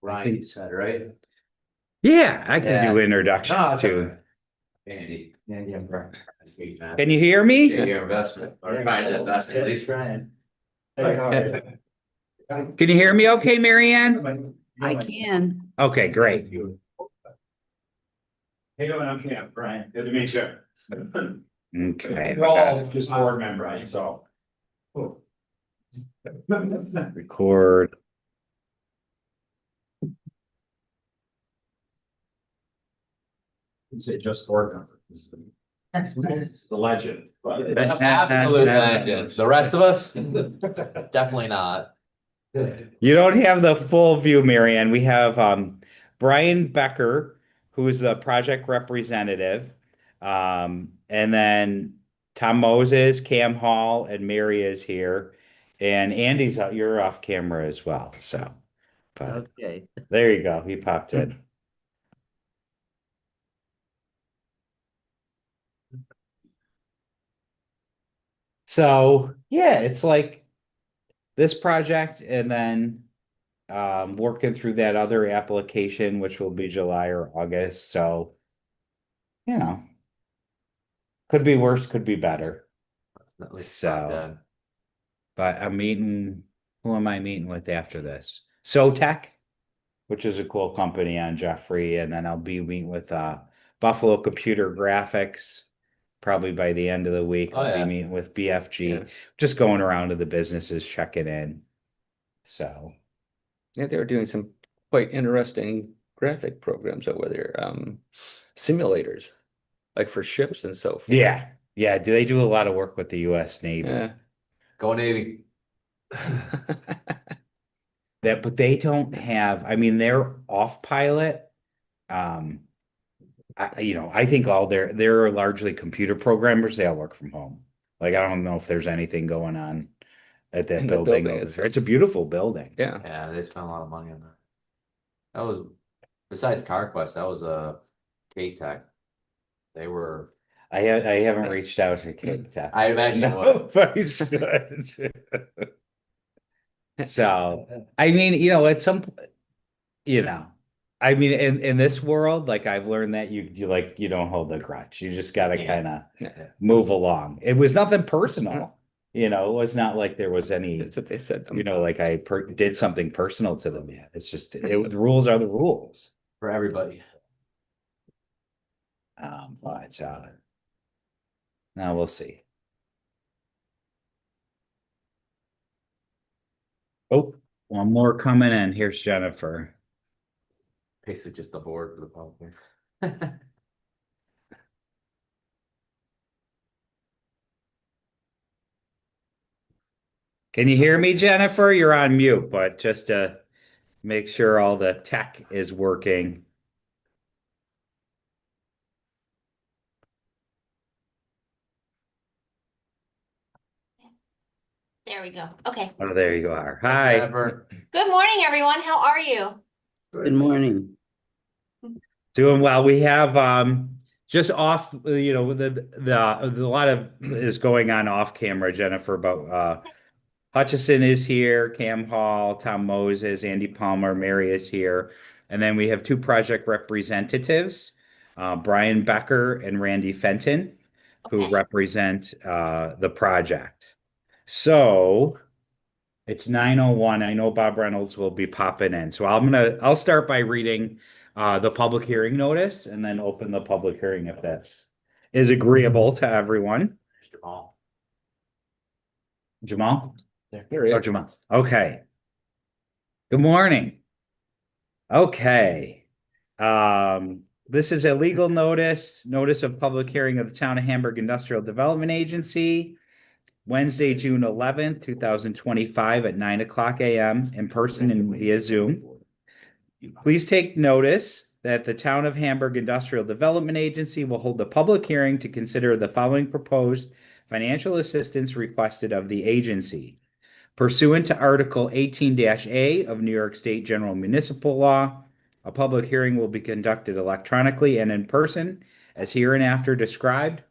Ryan, you said, right? Yeah, I can Yeah. do introductions No, too. Andy. Andy, I'm right. That's me, man. Can you hear me? Yeah, your investment, or trying to invest at least. Can you hear me okay, Marianne? I can. Okay, great. Hey, I'm Cam, Brian. Good to meet you. Okay. We're all just board members, so. Record. Say just board members. It's the legend. That's absolute legend. The rest of us, definitely not. You don't have the full view, Marianne. We have Brian Becker, who is the project representative. And then Tom Moses, Cam Hall, and Mary is here. And Andy's out, you're off camera as well. So, but Okay. there you go. He popped in. So yeah, it's like this project and then working through that other application, which will be July or August. So, you know, could be worse, could be better. At least So- not dead. But I'm meeting, who am I meeting with after this? SoTech, which is a cool company on Jeffrey. And then I'll be meeting with Buffalo Computer Graphics. Probably by the end of the week, Oh, I'll yeah. be meeting with BFG, Yeah. just going around to the businesses, checking in. So, Yeah, they were doing some quite interesting graphic programs over there, simulators, like for ships and so forth. yeah. Yeah. Do they do a lot of work with the US Navy? Yeah. Go Navy. But they don't have, I mean, they're off pilot. I think they're largely computer programmers. They all work from home. Like, I don't know if there's anything going on at that In the building building over itself. there. It's a beautiful building. Yeah. Yeah, they spent a lot of money on that. That was, besides CarQuest, that was a K-Tech. They were, I haven't reached out to Kate Tech. I imagine you would. No, but I should. So, I mean, at some, I mean, in this world, like I've learned that you don't hold a grudge. You just got to Yeah. kind of Yeah. move along. It was nothing personal. It was not like there was any, That's what they said. like I did something personal to them yet. It's just, the rules are the rules. For everybody. But now we'll see. Oh, one more coming in. Here's Jennifer. Basically just the board for the public. Can you hear me, Jennifer? You're on mute, but just to make sure all the tech is working. There we go. Okay. Oh, there you are. Hi. Jennifer. Good morning, everyone. How are you? Good morning. Doing well. We have just off, the a lot of is going on off camera, Jennifer, but Hutchison is here, Cam Hall, Tom Moses, Andy Palmer, Mary is here. And then we have two project representatives, Brian Becker and Randy Fenton, who Okay. represent the project. So it's 9:01. I know Bob Reynolds will be popping in. So I'll start by reading the public hearing notice and then open the public hearing if that's is agreeable to everyone. Mr. Ball. Jamal? There. Oh, Jamal. Okay. Good morning. Okay. This is a legal notice of public hearing of the Town of Hamburg Industrial Development Agency, Wednesday, June 11th, 2025 at 9:00 a.m. in person and via Zoom. Please take notice that the Town of Hamburg Industrial Development Agency will hold a public hearing to consider the following proposed financial assistance requested of the agency. Pursuant to Article 18-A of New York State General Municipal Law, a public hearing will be conducted electronically and in person as hereinafter described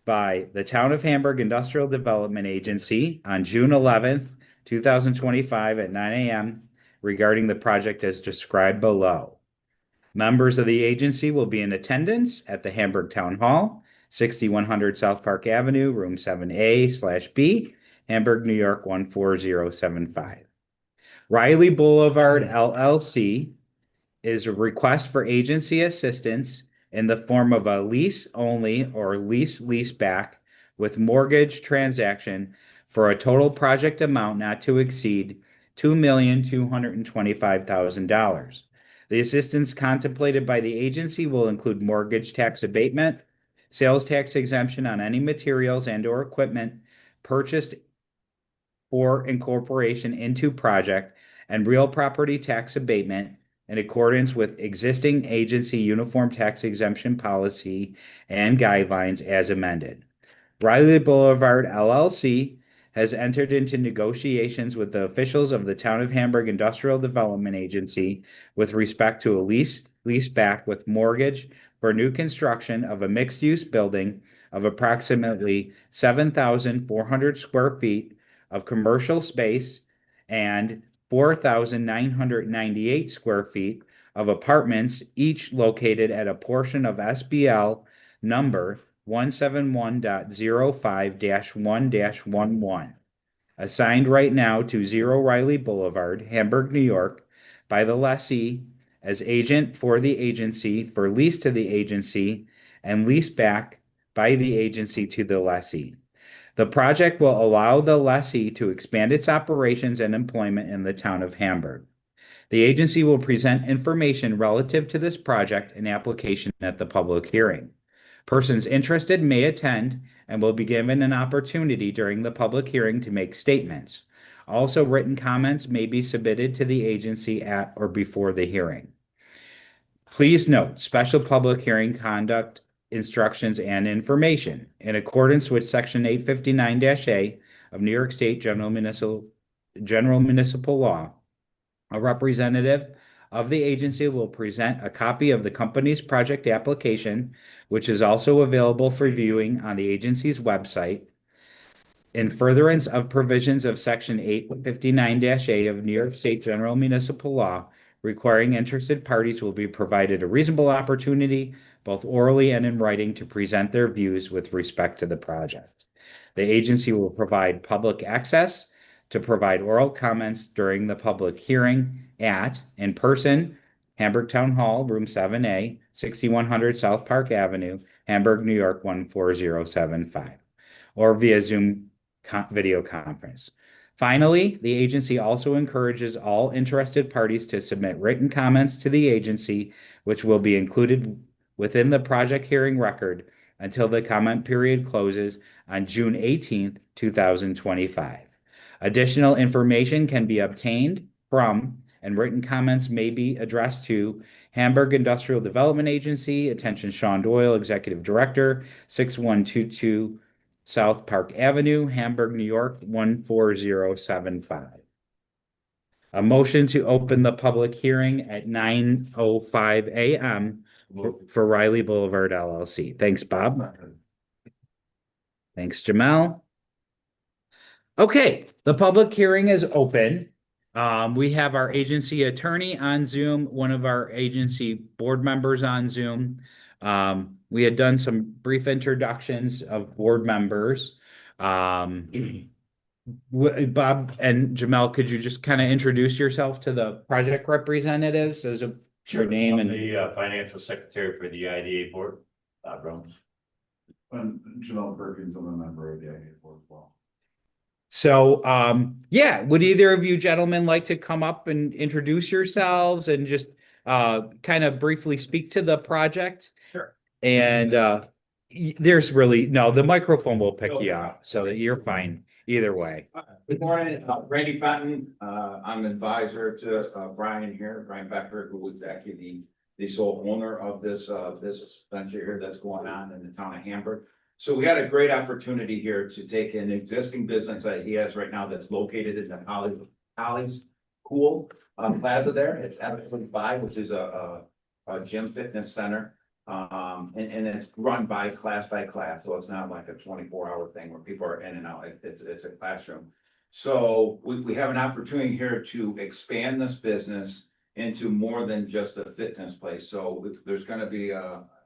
by the Town of Hamburg Industrial Development Agency on June 11th, 2025 at 9 a.m. regarding the project as described below. Members of the agency will be in attendance at the Hamburg Town Hall, 6100 South Park Avenue, room 7A/B, Hamburg, New York 14075. Riley Boulevard LLC is a request for agency assistance in the form of a lease only or lease back with mortgage transaction for a total project amount not to exceed $2,225,000. The assistance contemplated by the agency will include mortgage tax abatement, sales tax exemption on any materials and or equipment purchased for incorporation into project, and real property tax abatement in accordance with existing agency uniform tax exemption policy and guidelines as amended. Riley Boulevard LLC has entered into negotiations with the officials of the Town of Hamburg Industrial Development Agency with respect to a lease back with mortgage for new construction of a mixed-use building of approximately 7,400 square feet of commercial space and 4,998 square feet of apartments, each located at a portion of SBL number 171.05-1-11, assigned right now to 0 Riley Boulevard, Hamburg, New York, by the lessee as agent for the agency for lease to the agency and lease back by the agency to the lessee. The project will allow the lessee to expand its operations and employment in the town of Hamburg. The agency will present information relative to this project and application at the public hearing. Persons interested may attend and will be given an opportunity during the public hearing to make statements. Also, written comments may be submitted to the agency at or before the hearing. Please note, special public hearing conduct instructions and information. In accordance with Section 859-A of New York State General Municipal Law, a representative of the agency will present a copy of the company's project application, which is also available for viewing on the agency's website. In furtherance of provisions of Section 859-A of New York State General Municipal Law, requiring interested parties will be provided a reasonable opportunity, both orally and in writing, to present their views with respect to the project. The agency will provide public access to provide oral comments during the public hearing at, in person, Hamburg Town Hall, room 7A, 6100 South Park Avenue, Hamburg, New York 14075, or via Zoom video conference. Finally, the agency also encourages all interested parties to submit written comments to the agency, which will be included within the project hearing record until the comment period closes on June 18th, 2025. Additional information can be obtained from, and written comments may be addressed to, Hamburg Industrial Development Agency, attention Sean Doyle, Executive Director, 6122 South Park Avenue, Hamburg, New York 14075. A motion to open the public hearing at 9:05 a.m. for Riley Boulevard LLC. Thanks, Bob. Thanks, Jamel. Okay, the public hearing is open. We have our agency attorney on Zoom, one of our agency board members on Zoom. We had done some brief introductions of board members. Bob and Jamel, could you just kind of introduce yourself to the project representatives as a your name I'm and the financial secretary for the IDA board, Rose. And Janelle Perkins, I'm a member of the IDA board as well. so yeah, would either of you gentlemen like to come up and introduce yourselves and just kind of briefly speak to the project? Sure. And there's really no, the microphone will pick you up so that you're fine either way. Good morning, Randy Fenton. I'm advisor to Brian here, Brian Becker, who is actually the sole owner of this business venture here that's going on in the town of Hamburg. So we had a great opportunity here to take an existing business that he has right now that's located in the Holly's Pool Plaza there. It's F45, which is a gym fitness center. And it's run by class, so it's not like a 24-hour thing where people are in and out. It's a classroom. So we have an opportunity here to expand this business into more than just a fitness place. So there's gonna be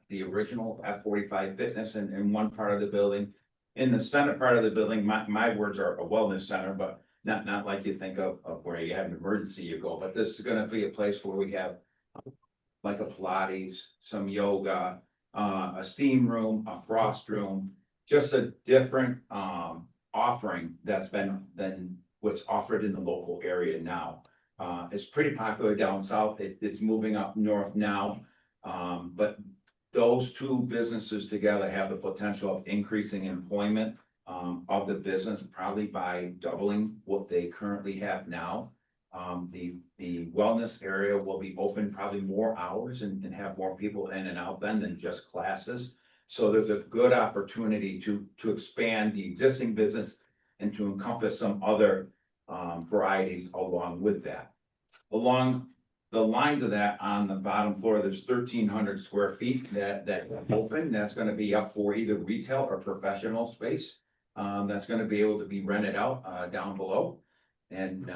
the original F45 Fitness in one part of the building. In the center part of the building, my words are a wellness center, but not like you think of where you have an emergency, you go, but this is gonna be a place where we have like a Pilates, some yoga, a steam room, a frost room, just a different offering that's been than what's offered in the local area now. It's pretty popular down south. It's moving up north now. But those two businesses together have the potential of increasing employment of the business, probably by doubling what they currently have now. The wellness area will be open probably more hours and have more people in and out then than just classes. So there's a good opportunity to expand the existing business and to encompass some other varieties along with that. Along the lines of that, on the bottom floor, there's 1,300 square feet that open. That's gonna be up for either retail or professional space. That's gonna be able to be rented out down below. And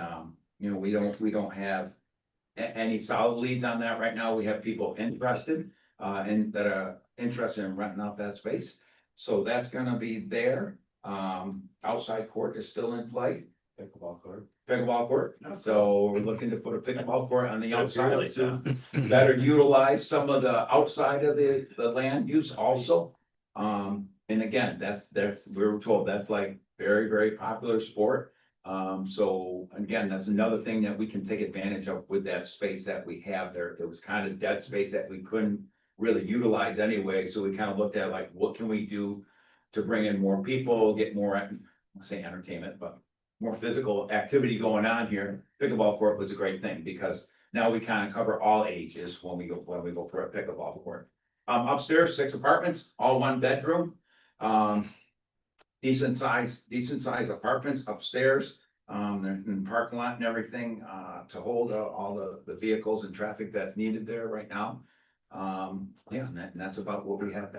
you know, we don't have any solid leads on that right now. We have people interested and that are interested in renting out that space. So that's gonna be there. Outside court is still in play. Pickleball court. Pickleball court. So we're looking to put a pickleball court on the outside Really, to better utilize some of the outside of the land use also. And again, that's we were told that's like very, very popular sport. So again, that's another thing that we can take advantage of with that space that we have there. It was kind of dead space that we couldn't really utilize anyway. So we kind of looked at like, what can we do to bring in more people, get more, I'll say entertainment, but more physical activity going on here. Pickleball court was a great thing because now we kind of cover all ages when we go for a pickleball court. Upstairs, 6 apartments, all 1 bedroom. Decent size apartments upstairs. There's a parking lot and everything to hold all the vehicles and traffic that's needed there right now. Yeah, and that's about what we have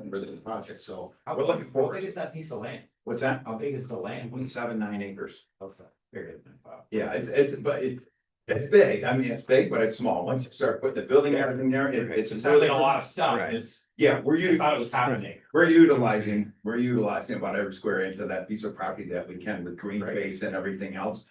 for the project. So we're looking How forward. big is that piece of land? What's that? How big is the land? 1.79 acres. Okay, bigger than five. Yeah, it's big. I mean, it's big, but it's small. Once you start putting the building and everything there, it's It sounds like a lot of stuff. Right. It's, Yeah, I thought it was half an acre. we're utilizing about every square inch of that piece of property that we can with green Right. space and everything else.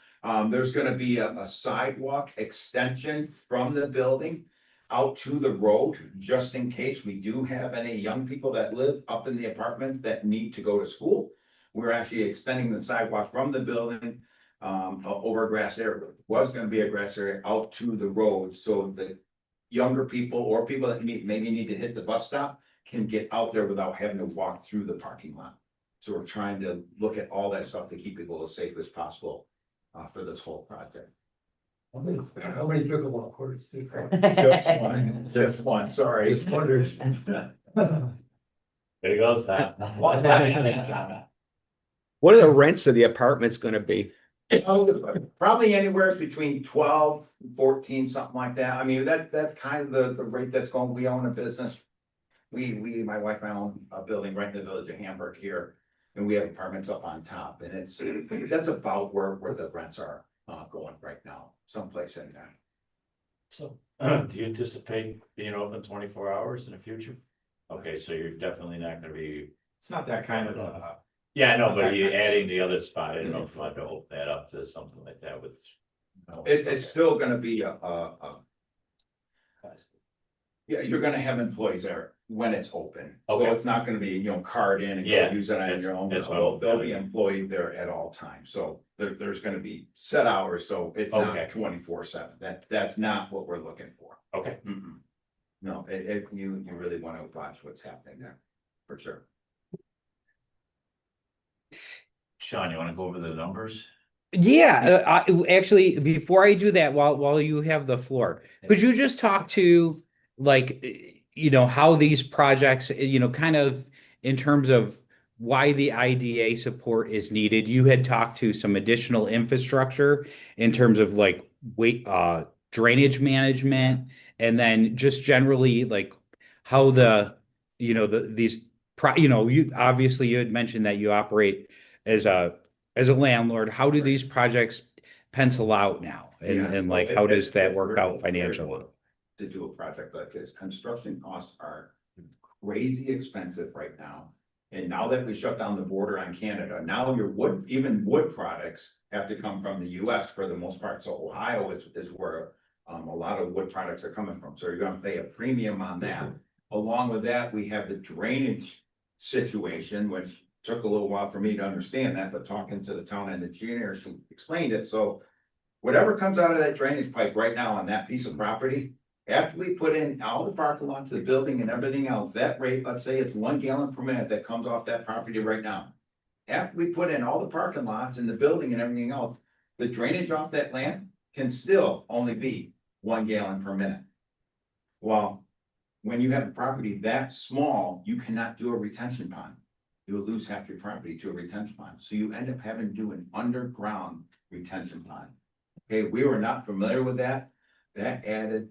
There's gonna be a sidewalk extension from the building out to the road, just in case we do have any young people that live up in the apartments that need to go to school. We're actually extending the sidewalk from the building over a grass area. Was gonna be a grass area out to the road, so the younger people or people that maybe need to hit the bus stop can get out there without having to walk through the parking lot. So we're trying to look at all that stuff to keep people as safe as possible for this whole project. How many pickleball courts? Just one, sorry. Just wondered. There goes that. What are the rents of the apartments gonna be? Probably anywhere between 12, 14, something like that. I mean, that's kind of the rate that's going. We own a business. My wife and I own a building right in the village of Hamburg here. And we have apartments up on top, and that's about where the rents are going right now, someplace in there. So, do you anticipate being open 24 hours in the future? Okay, so you're definitely not gonna be, It's not that kind of a. yeah, I know, but you're adding the other spot, I don't know if you want to open that up to something like that with. It's still gonna be yeah, you're gonna have employees there when it's open. So Okay. it's not gonna be, card in and go Yeah, use it on that's- your own. that's what They'll I'm- be employed there at all times. So there's gonna be set hours, so it's not Okay. 24/7. That's not what we're looking for. Okay, Mm-mm. No, you really wanna watch what's happening there, for sure. Sean, you want to go over the numbers? Yeah, actually, before I do that, while you have the floor, could you just talk to like, how these projects, kind of in terms of why the IDA support is needed? You had talked to some additional infrastructure in terms of like drainage management, and then just generally like how you obviously you had mentioned that you operate as a as a landlord, how do these projects pencil out now? And, Yeah, and well, like, how it- does that it's work very- out very financially? low To do a project like this, construction costs are crazy expensive right now. And now that we shut down the border on Canada, now your wood, even wood products have to come from the US for the most part. So Ohio is where a lot of wood products are coming from. So you're gonna pay a premium on that. Along with that, we have the drainage situation, which took a little while for me to understand that, but talking to the town engineer, she explained it. So whatever comes out of that drainage pipe right now on that piece of property, after we put in all the parking lots, the building and everything else, that rate, let's say it's 1 gallon per minute that comes off that property right now. After we put in all the parking lots and the building and everything else, the drainage off that land can still only be 1 gallon per minute. Well, when you have a property that small, you cannot do a retention pond. You'll lose half your property to a retention pond. So you end up having to do an underground retention pond. Okay, we were not familiar with that. That added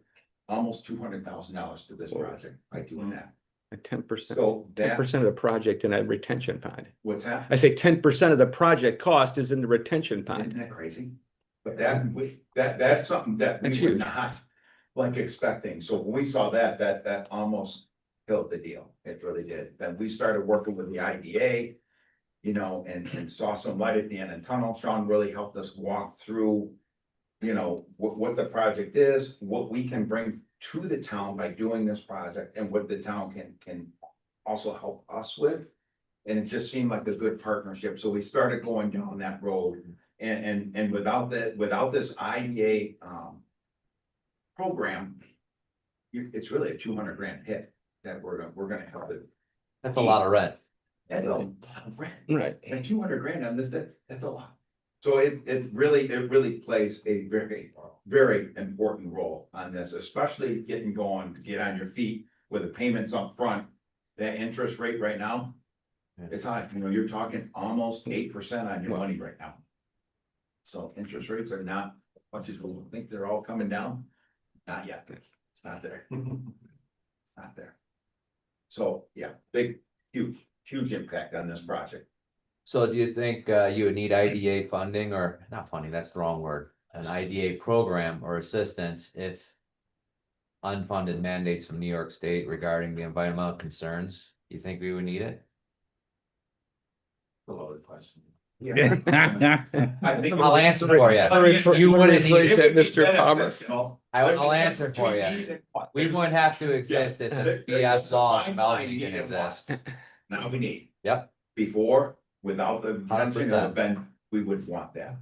almost $200,000 to this project by doing that. 10%, So that, 10% of the project in a retention pond. what's that? I say 10% of the project cost is in the retention Isn't pond. that crazy? But that's something that That's we were huge. not like expecting. So when we saw that almost killed the deal. It really did. Then we started working with the IDA, you know, and saw some light at the end of the tunnel. Sean really helped us walk through, you know, what the project is, what we can bring to the town by doing this project, and what the town can also help us with. And it just seemed like a good partnership, so we started going down that road, and without this IDA program, it's really a 200 grand hit that we're gonna help it. That's a lot of rent. That's a lot of rent. Right. And 200 grand on this, that's a lot. So it really plays a very important role on this, especially getting going, to get on your feet with the payments up front. That interest rate right now, it's high, you know, you're talking almost 8% on your money right now. So interest rates are not, much as we think they're all coming down, not yet, it's not there. Not there. So, yeah, huge impact on this project. So do you think you would need IDA funding, or not funding, that's the wrong word, an IDA program or assistance if unfunded mandates from New York State regarding the environmental concerns? Do you think we would need it? A loaded question. I think I'll answer for you. You wouldn't need rephrase it. that, Mr. Palmer. I'll answer for you. We wouldn't have to exist if the BS laws from Albany didn't exist. Now we need. Yep. Before, without the mention 100%. of Ben, we would want that.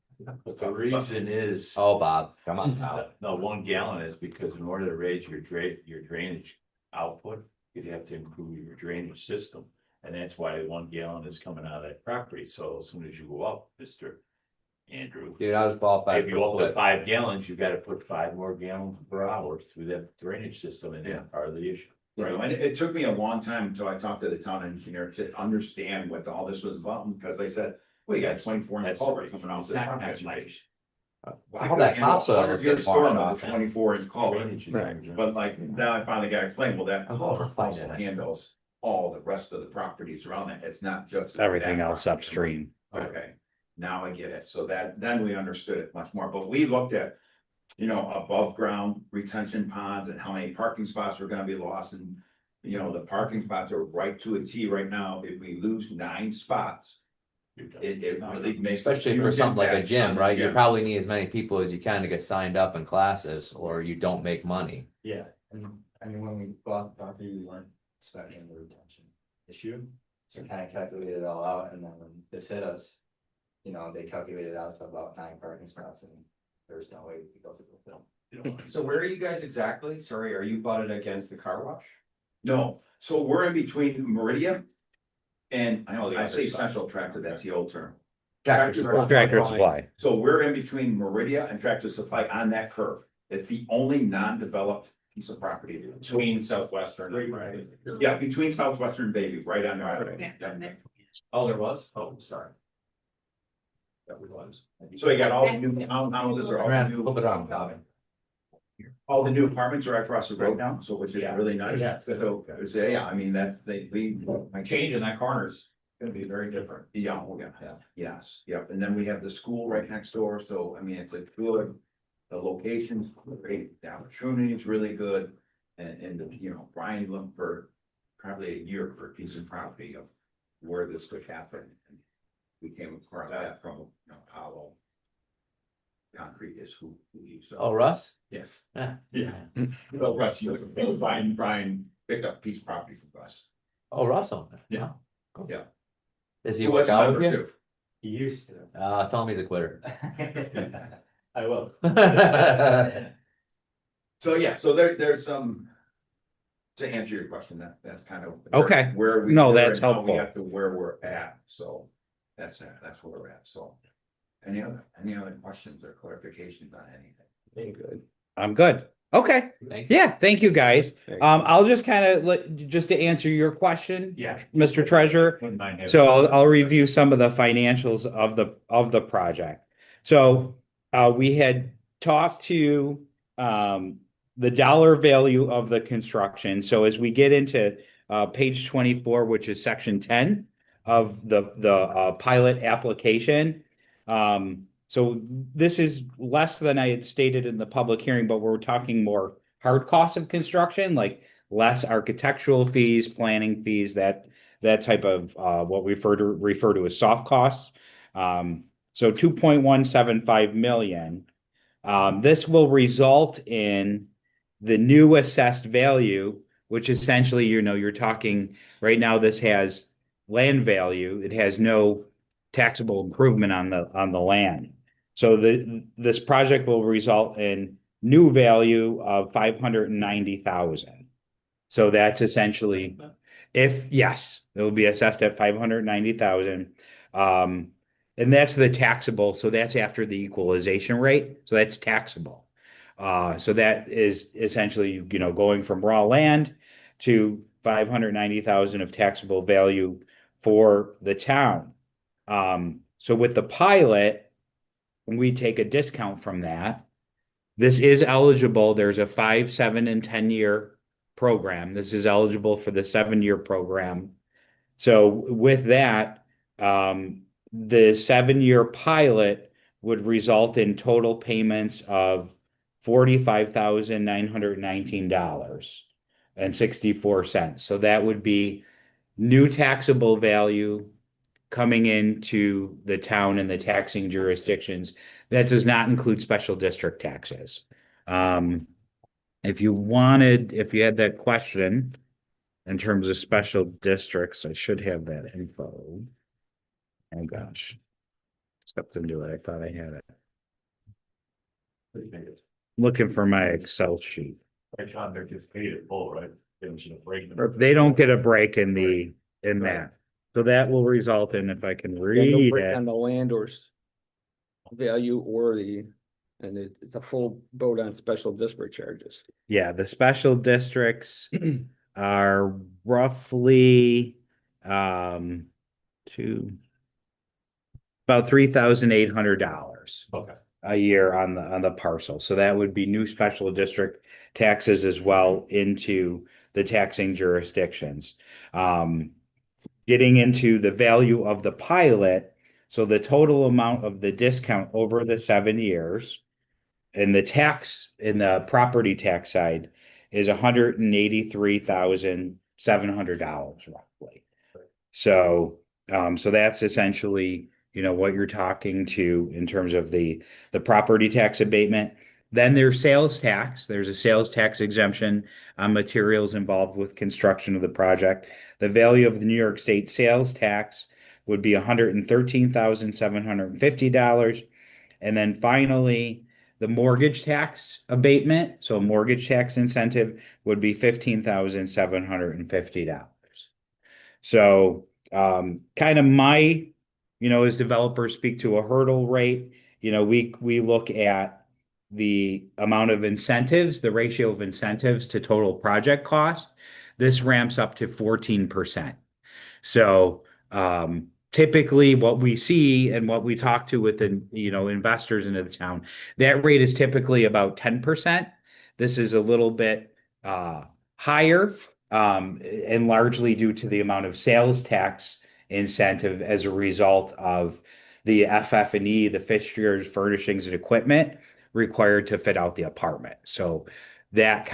But the reason is. Oh, Bob, come on now. No, 1 gallon is because in order to raise your drainage output, you'd have to improve your drainage system. And that's why 1 gallon is coming out of that property. So as soon as you go up, Mr. Andrew. Dude, I was qualified. If you go up to 5 gallons, you gotta put 5 more gallons per hour through that drainage system, and that's part of the issue. You know, and it took me a long time until I talked to the town engineer to understand what all this was about, because they said, well, you got 24 inch That's culvert the coming off. reason. this It's not property." I'm like, conservation. All that topsoil was You're good storing washed a off. 24 inch culvert, Drainage is- Right. but like, now I finally got explained, well, that Oh, culvert fine, also yeah. handles all the rest of the properties around it, it's not just. Everything that else property. upstream. Okay, now I get it. So then we understood it much more, but we looked at, you know, above ground retention ponds and how many parking spots were gonna be lost, and, you know, the parking spots are right to a T right now. If we lose 9 spots, it really makes. a Especially for huge something like a impact on gym, the right? You gym. probably need as many people as you can to get signed up in classes, or you don't make money. Yeah, and I mean, when we bought the property, we weren't expecting the retention issue. So we kind of calculated it all out, and then when this hit us, you know, they calculated out to about 9 parking spots, and there's no way we could go through with them. So where are you guys exactly? Sorry, are you butted against the car wash? No, so we're in between Meridian and Oh, the I other say side. Central Tractor, that's the old term. Tractor Tractor supply. So we're in between Meridia and Tractor Supply on that curve. It's the only non-developed piece of property. Between Southwestern and right? Yeah, between Southwestern and Bayview, right on the highway. Yeah. Oh, there was? Oh, sorry. That was. So you got all the new townhouses or all the Flip it new, on. all the new apartments are right across the road now, so which is Yeah. really nice. Yeah. So, yeah, I mean, that's, we. Changing that corners Gonna be very different. Yeah, oh, yeah, yes, yep, and then we have the school right next door, so I mean, it's a good, the location's great, the opportunity is really good. And you know, Brian looked for probably a year for a piece of property of where this could happen. And we came across that from, you know, Apollo. Concrete is who used to. Oh, Russ? Yes, Yeah. yeah, well, Russ, you look, Brian picked up a piece of property from Russ. Oh, Russ owned it. Yeah. Wow, cool. Yeah. Does he Who work was a out with member you? too. He used to. Tell him he's a quitter. I will. So, yeah, so there's some. To answer your question, that's kind of. Okay. Where we. No, were that's and how helpful. We have to where we're at, so that's where we're at, so. Any other questions or clarifications on anything? Very good. I'm good. Okay. Thanks. Yeah, thank you, guys. Thanks. I'll just kind of just to answer your question, Yeah. Mr. Treasurer. Wouldn't mind having- So I'll review some of the financials of the project. So we had talked to the dollar value of the construction. So as we get into page 24, which is section 10 of the pilot application. So this is less than I had stated in the public hearing, but we're talking more hard costs of construction, like less architectural fees, planning fees, that type of what we refer to as soft costs. So 2.175 million. This will result in the new assessed value, which essentially, you know, you're talking right now, this has land value. It has no taxable improvement on the land. So this project will result in new value of 590,000. So that's essentially, yes, it will be assessed at 590,000. And that's the taxable, so that's after the equalization rate, so that's taxable. So that is essentially, you know, going from raw land to 590,000 of taxable value for the town. So with the pilot, we take a discount from that. This is eligible. There's a 5, 7, and 10-year program. This is eligible for the 7-year program. So with that, the 7-year pilot would result in total payments of $45,919.64. So that would be new taxable value coming into the town and the taxing jurisdictions. That does not include special district taxes. If you had that question in terms of special districts, I should have that info. Oh gosh. Stepped into it. I thought I had it. Looking for my Excel sheet. Right, John, they're just paid it full, right? They don't get a break. They don't get a break in that. So that will result in, if I can Yeah, no read break it. on the land or value or it's a full boat on special district charges. Yeah, the special districts are roughly about $3,800 Okay. a year on the parcel. So that would be new special district taxes as well into the taxing jurisdictions. Getting into the value of the pilot, so the total amount of the discount over the 7 years and the tax in the property tax side is $183,700 roughly. So that's essentially, you know, what you're talking to in terms of the property tax abatement. Then there's sales tax. There's a sales tax exemption on materials involved with construction of the project. The value of the New York State sales tax would be $113,750. And then finally, the mortgage tax abatement, so mortgage tax incentive would be $15,750. So kind of my, you know, as developers speak to a hurdle rate, you know, we look at the amount of incentives, the ratio of incentives to total project cost. This ramps up to 14%. So typically what we see and what we talk to with the, you know, investors into the town, that rate is typically about 10%. This is a little bit higher and largely due to the amount of sales tax incentive as a result of the FF&E, the fixtures, furnishings, and equipment required to fit out the apartment. So that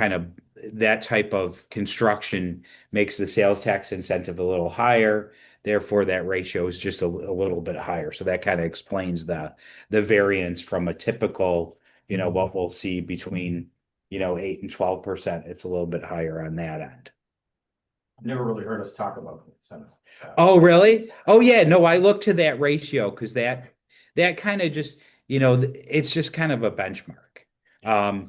type of construction makes the sales tax incentive a little higher. Therefore, that ratio is just a little bit higher. So that kind of explains the variance from a typical, what we'll see between, 8 and 12%. It's a little bit higher on that end. Never really heard us talk about incentive. Oh, really? Oh, yeah. No, I look to that ratio because that kind of just, it's just kind of a benchmark.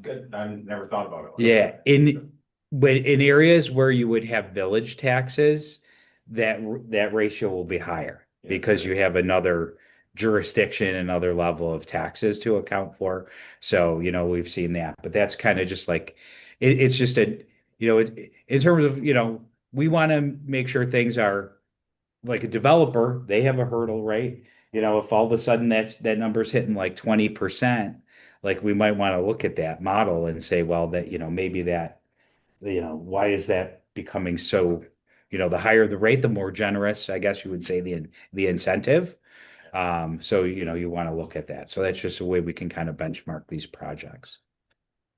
Good, I never thought about it. Yeah, in areas where you would have village taxes, that ratio will be higher because you have another jurisdiction, another level of taxes to account for. So, we've seen that, but that's kind of just like it's just in terms of, we want to make sure things are like a developer, they have a hurdle, right? If all of a sudden that number's hitting like 20%, like we might want to look at that model and say, well, that, maybe that, why is that becoming so, the higher the rate, the more generous, I guess you would say the incentive. So, you want to look at that. So that's just a way we can kind of benchmark these projects.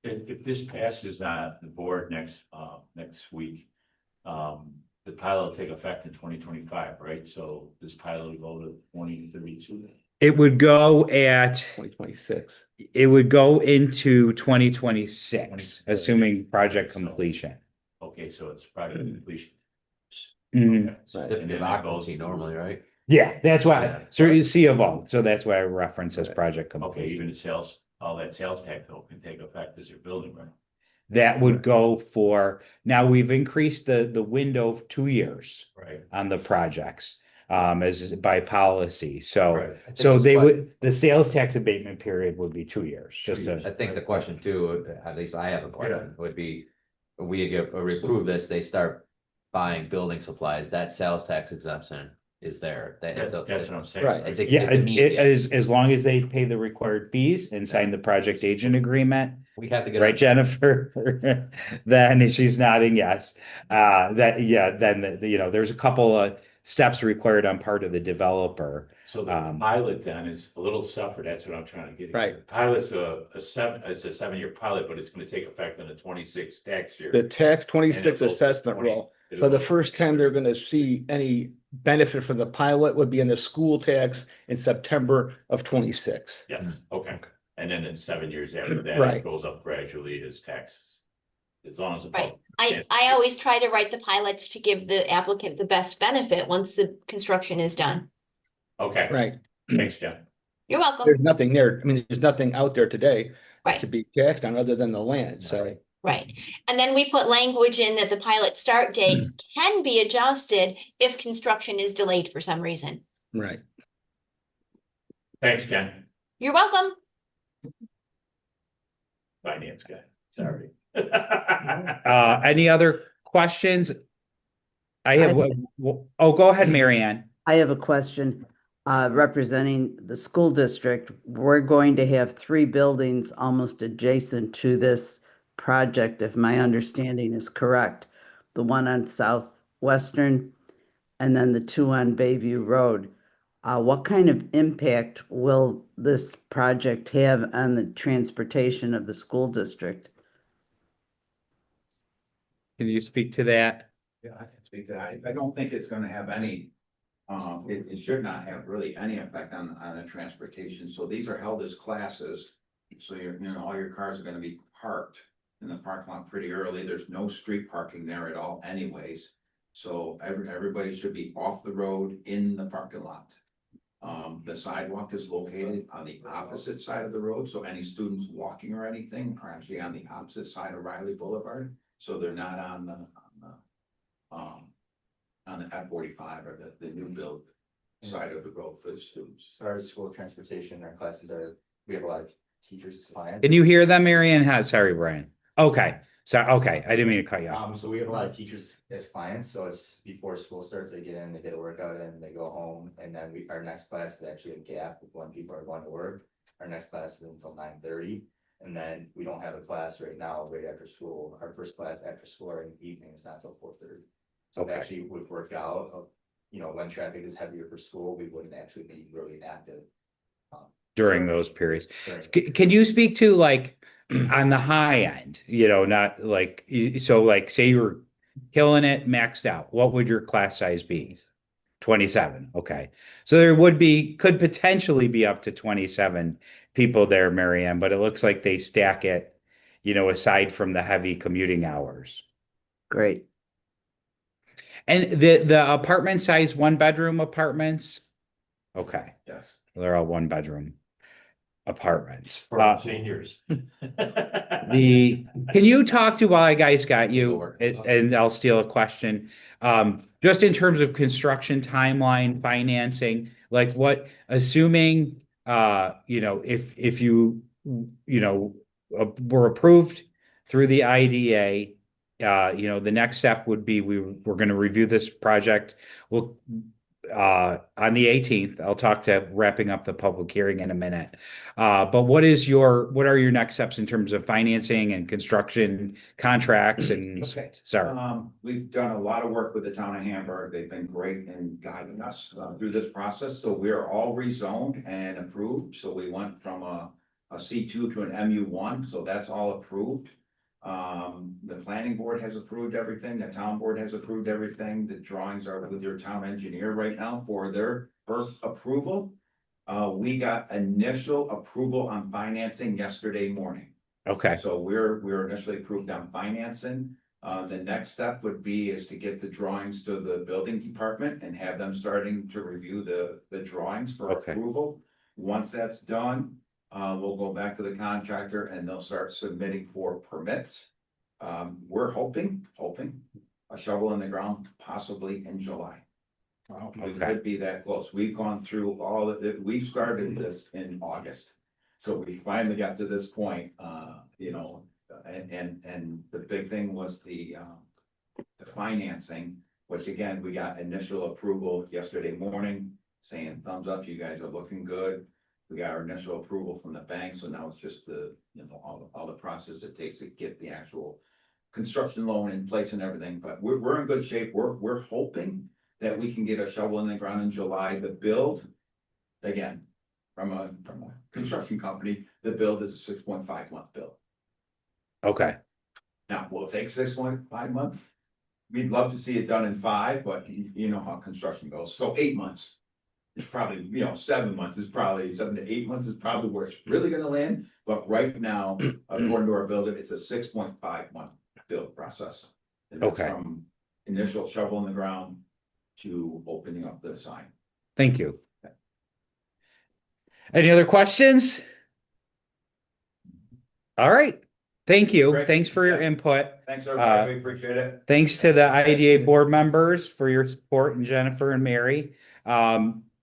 If this passes on the board next week, the pilot will take effect in 2025, right? So this pilot will go to 2032. It would go at 2026. It would go into 2026, assuming project completion. Okay, so it's project completion. Mhm. Okay. Certificate And of then that goes occupancy normally, right? Yeah, that's why. Yeah. So you see a vote. So that's why I reference as project Okay, completion. even the sales, all that sales tax bill can take effect as you're building, right? That would go for, now we've increased the window of 2 years Right. on the projects, as by policy. So, Right. I think so it's they quite- would, the sales tax abatement period would be 2 years, just I to, think the question too, at least I have a question, would be, we approve this, they start buying building supplies, that sales tax exemption is there. That's what I'm saying. Right. It's a- yeah, it's immediate. as long as they pay the required fees and sign the project agent agreement. We have to get. Right, Jennifer? Then she's nodding yes. Then there's a couple of steps required on part of the developer. So the pilot then is a little separate, that's what I'm trying to get at. Right. The Pilot's it's a 7-year pilot, but it's gonna take effect on the 26 tax year. The tax 26 And it'll go assessment 20 roll. it'll So the go- first time they're gonna see any benefit from the pilot would be in the school tax in September of 26. Yes, okay. And then in 7 years after that, Right. it goes up gradually as taxes. As long as. the Right. public- I always try to write the pilots to give the applicant the best benefit once the construction is done. Okay, Right. thanks, Jen. You're welcome. There's nothing there. I mean, there's nothing out there today Right. to be taxed on other than the land. So, Right. And then we put language in that the pilot start date can be adjusted if construction is delayed for some reason. right. Thanks, Jen. You're welcome. Finance guy, sorry. Any other questions? I have, oh, go ahead, Mary Ann. I have a question, representing the school district. We're going to have 3 buildings almost adjacent to this project, if my understanding is correct. The one on Southwestern and then the 2 on Bayview Road. What kind of impact will this project have on the transportation of the school district? Can you speak to that? Yeah, I can speak to that. I don't think it's gonna have any, it should not have really any effect on the transportation. So these are held as classes. So all your cars are gonna be parked in the parking lot pretty early. There's no street parking there at all anyways. So everybody should be off the road in the parking lot. The sidewalk is located on the opposite side of the road, so any students walking or anything are actually on the opposite side of Riley Boulevard. So they're not on the F-45 or the new build side of the road for the students. As far as school transportation, our classes we have a lot of teachers clients. Can you hear them, Mary Ann? Sorry, Brian. Okay, okay, I didn't mean to cut you off. So we have a lot of teachers as clients, so it's before school starts, they get in, they get a workout in, they go home, and then our next class is actually a gap when people are going to work. Our next class is until 9:30, and then we don't have a class right now, right after school. Our first class after school or in the evening is not until 4:30. So it Okay. actually would work out, you know, when traffic is heavier for school, we wouldn't actually be really active. during those periods. during- Can you speak to like on the high end, you know, not like, so like say you were killing it, maxed out, what would your class size be? 27. Okay. So there could potentially be up to 27 people there, Marianne, but it looks like they stack it, you know, aside from the heavy commuting hours. Great. And the apartment size, 1 bedroom apartments? Okay. Yes. They're all 1 bedroom apartments. For seniors. Can you talk to, while I guys got you, and I'll steal a question, just in terms of construction timeline, financing, like what, assuming, you know, if you, you know, were approved through the IDA, you know, the next step would be we're going to review this project. We'll on the 18th, I'll talk to wrapping up the public hearing in a minute. But what are your next steps in terms of financing and construction contracts and Okay. sorry. We've done a lot of work with the town of Hamburg. They've been great in guiding us through this process. So we're all rezoned and approved. So we went from a C2 to an MU1. So that's all approved. The planning board has approved everything. The town board has approved everything. The drawings are with your town engineer right now for their approval. We got initial approval on financing yesterday morning. Okay. So we're initially approved on financing. The next step would be is to get the drawings to the building department and have them starting to review the drawings for Okay. approval. Once that's done, we'll go back to the contractor and they'll start submitting for permits. We're hoping a shovel in the ground possibly in July. We Okay. could be that close. We've gone through all of it. We've started this in August. So we finally got to this point, you know, and the big thing was the financing, which again, we got initial approval yesterday morning saying thumbs up, you guys are looking good. We got our initial approval from the bank, so now it's just the, you know, all the process it takes to get the actual construction loan in place and everything, but we're in good shape. We're hoping that we can get a shovel in the ground in July. The build, again, from a construction company, the build is a 6.5 month build. Okay. Now, will it take 6.5 months? We'd love to see it done in 5, but you know how construction goes. So 8 months. It's probably, you know, 7 months is probably 7 to 8 months is probably where it's really gonna land. But right now, according to our builder, it's a 6.5 month build process. And that's Okay. from initial shovel in the ground to opening up the sign. Thank you. Any other questions? All right. Thank you. Great. Thanks for your Yeah. input. Thanks, everybody. We appreciate it. Thanks to the IDA board members for your support, and Jennifer and Mary.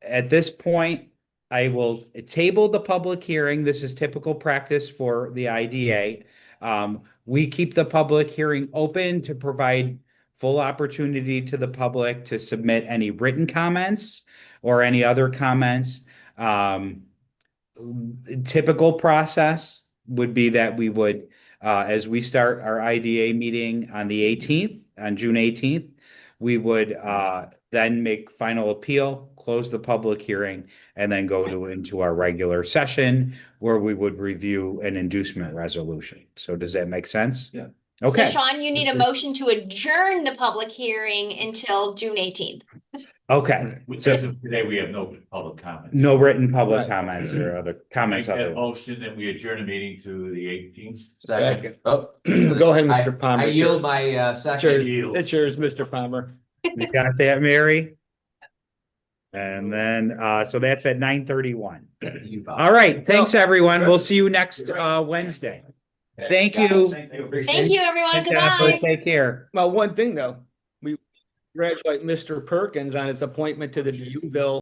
At this point, I will table the public hearing. This is typical practice for the IDA. We keep the public hearing open to provide full opportunity to the public to submit any written comments or any other comments. Typical process would be that we would, as we start our IDA meeting on the 18th, on June 18th, we would then make final appeal, close the public hearing, and then go into our regular session where we would review an inducement resolution. So does that make sense? Yeah. So Okay. Sean, you need a motion to adjourn the public hearing until June 18th. Okay. Which So is, today we have no public comments. no written public Right. comments or other Make comments. that Other. motion that we adjourn the meeting to the 18th. Second. Oh, Go ahead, Mr. Palmer. I yield my second. It's yours, Mr. Palmer. You got that, Mary? And then, so that's at 9:31. All right. Thanks, everyone. We'll see you next Wednesday. Thank you. Thank you. Thank you, everyone. Thanks, Jennifer. Goodbye. Take care. Well, one thing though, we congratulate Mr. Perkins on his appointment to the Unionville